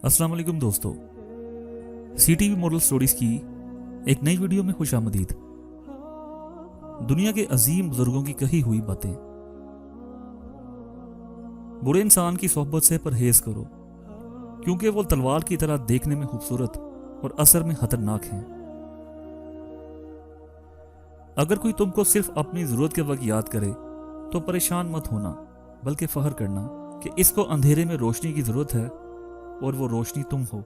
अस्सलाम वालेकुम दोस्तों, CTV मॉरल स्टोरीज की एक नई वीडियो में खुश आमदीद। दुनिया के अजीम बुजुर्गों की कही हुई बातें। बुरे इंसान की सोहबत से परहेज करो, क्योंकि वो तलवार की तरह देखने में खूबसूरत और असर में खतरनाक हैं। अगर कोई तुमको सिर्फ अपनी जरूरत के वक्त याद करे तो परेशान मत होना, बल्कि फख्र करना कि इसको अंधेरे में रोशनी की जरूरत है और वो रोशनी तुम हो।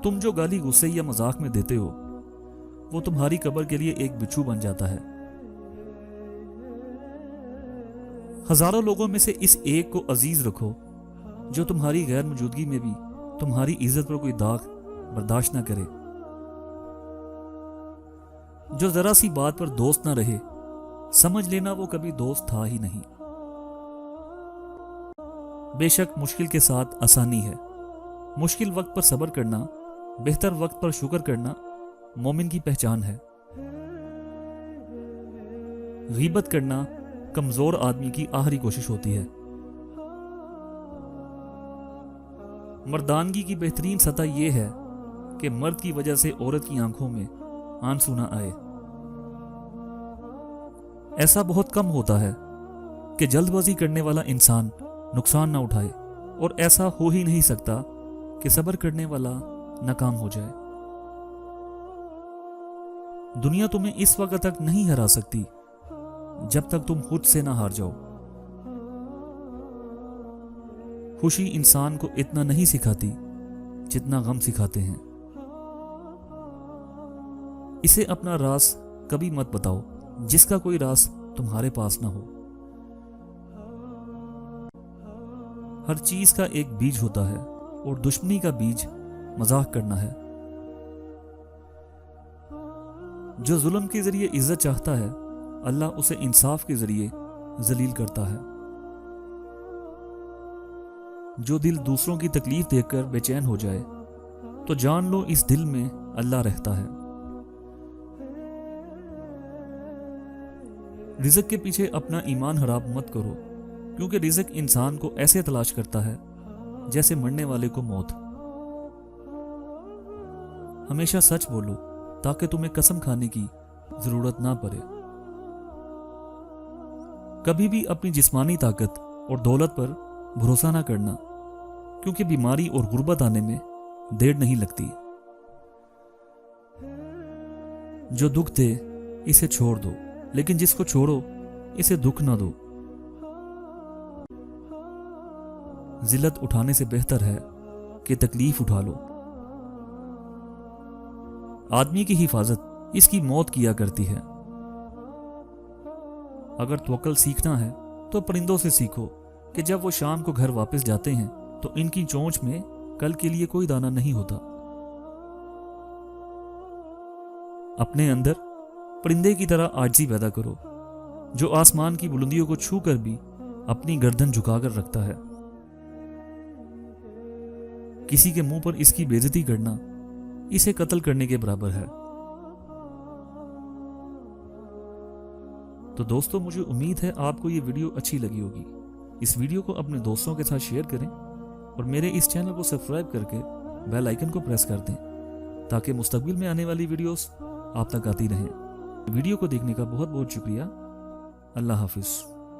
तुम जो गाली गुस्से या मजाक में देते हो वो तुम्हारी कब्र के लिए एक बिच्छू बन जाता है। हजारों लोगों में से इस एक को अजीज रखो जो तुम्हारी गैर मौजूदगी में भी तुम्हारी इज्जत पर कोई दाग बर्दाश्त ना करे, जो जरा सी बात पर दोस्त ना रहे, समझ लेना वो कभी दोस्त था ही नहीं। बेशक मुश्किल के साथ आसानी है। मुश्किल वक्त पर सब्र करना, बेहतर वक्त पर शुक्र करना मोमिन की पहचान है। गीबत करना कमजोर आदमी की आखिरी कोशिश होती है। मर्दानगी की बेहतरीन सतह यह है कि मर्द की वजह से औरत की आंखों में आंसू ना आए। ऐसा बहुत कम होता है कि जल्दबाजी करने वाला इंसान नुकसान ना उठाए, और ऐसा हो ही नहीं सकता कि सब्र करने वाला नाकाम हो जाए। दुनिया तुम्हें इस वक्त तक नहीं हरा सकती जब तक तुम खुद से ना हार जाओ। खुशी इंसान को इतना नहीं सिखाती जितना गम सिखाते हैं। इसे अपना राज कभी मत बताओ जिसका कोई राज तुम्हारे पास ना हो। हर चीज का एक बीज होता है और दुश्मनी का बीज मजाक करना है। जो जुल्म के जरिए इज्जत चाहता है, अल्लाह उसे इंसाफ के जरिए जलील करता है। जो दिल दूसरों की तकलीफ देखकर बेचैन हो जाए तो जान लो इस दिल में अल्लाह रहता है। रिज़्क के पीछे अपना ईमान हराम मत करो, क्योंकि रिज़्क इंसान को ऐसे तलाश करता है जैसे मरने वाले को मौत। हमेशा सच बोलो ताकि तुम्हें कसम खाने की जरूरत ना पड़े। कभी भी अपनी जिस्मानी ताकत और दौलत पर भरोसा ना करना, क्योंकि बीमारी और गुर्बत आने में देर नहीं लगती। जो दुख दे इसे छोड़ दो, लेकिन जिसको छोड़ो इसे दुख ना दो। जिल्लत उठाने से बेहतर है कि तकलीफ उठा लो। आदमी की हिफाजत इसकी मौत किया करती है। अगर तवक्कल सीखना है तो परिंदों से सीखो कि जब वो शाम को घर वापस जाते हैं तो इनकी चोंच में कल के लिए कोई दाना नहीं होता। अपने अंदर परिंदे की तरह आजिज़ी पैदा करो, जो आसमान की बुलंदियों को छू कर भी अपनी गर्दन झुकाकर रखता है। किसी के मुंह पर इसकी बेइज्जती करना इसे कत्ल करने के बराबर है। तो दोस्तों, मुझे उम्मीद है आपको ये वीडियो अच्छी लगी होगी। इस वीडियो को अपने दोस्तों के साथ शेयर करें और मेरे इस चैनल को सब्सक्राइब करके बेल आइकन को प्रेस कर दें, ताकि मुस्तकबिल में आने वाली वीडियोस आप तक आती रहें। वीडियो को देखने का बहुत बहुत शुक्रिया। अल्लाह हाफिज।